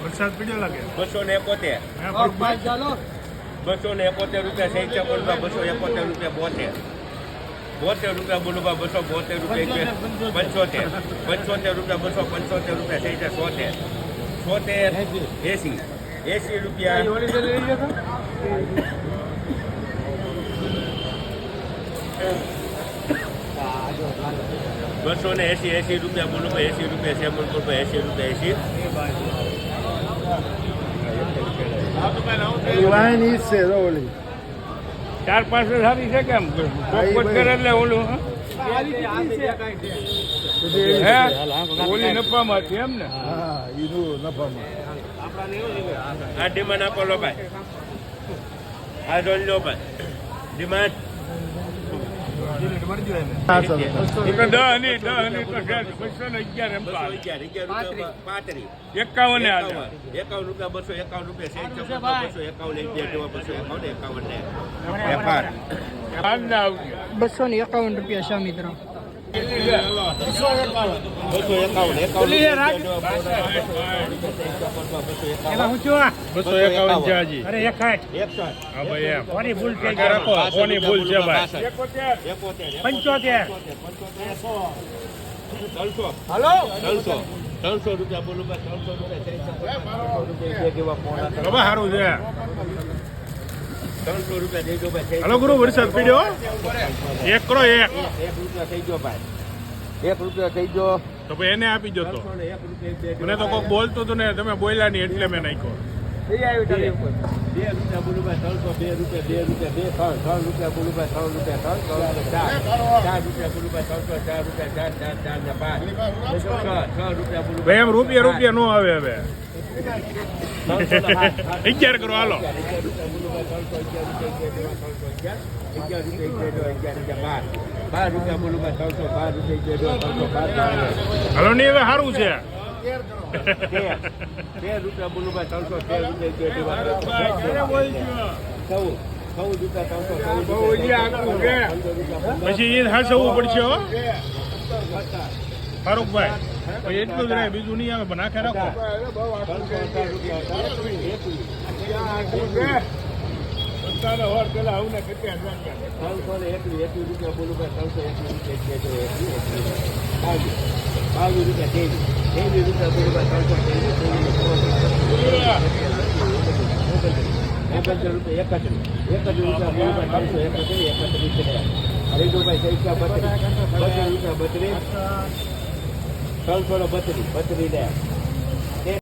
વરસાદ પડ્યો લાગે 271 રૂપિયા સહી ચપલમાં 271 રૂપિયા 72 રૂપિયા બોલુબા 272 રૂપિયા 75 રૂપિયા 275 રૂપિયા સહી 80 રૂપિયા 280 રૂપિયા બોલુબા 80 રૂપિયા સેમલ બોલુબા 80 રૂપિયા 4-5 સારી છે કેમ એટલે ઓલું હે ઓલી નફામાં છે એમ ને આ ડિમાન્ડ આપો લો ભાઈ આ જોઈ લો ભાઈ ડિમાન્ડ 251 રૂપિયા છે મિત્રો. 251 અરે 61 હા ભાઈ એમ કોની ભૂલ છે રાખો કોની ભૂલ છે ભાઈ 75 હાલો 300 રૂપિયા બોલું 300 રૂપિયા સારું છે 300 રૂપિયા દેજો ભાઈ. હાલો ગુરુ વરસાદ પડ્યો 1 કરો 1 રૂપિયા થઈ ગયો ભાઈ 1 રૂપિયા થઈ ગયો તો ભાઈ એને આપી દો તો મને તો કોઈક બોલતું હતું ને તમે બોલ્યા નહીં એટલે મેં નાખ્યો 2 રૂપિયા બોલું 300 2 રૂપિયા 3 રૂપિયા બોલું 3 રૂપિયા 4 રૂપિયા બોલું 300 4 રૂપિયા 4 રૂપિયા બોલું ભાઈ એમ રૂપિયા નો આવે હવે 11 કરો હાલો 12 રૂપિયા બોલું 300 રૂપિયા હાલો નહીં હવે સારું છે 13 રૂપિયા બોલું 300 પછી એ હાસવું પડશે હો ફારૂકભાઈ પછી એટલું જ રહે બીજું નહીં આવે પણ આખે રાખો રૂપિયા 32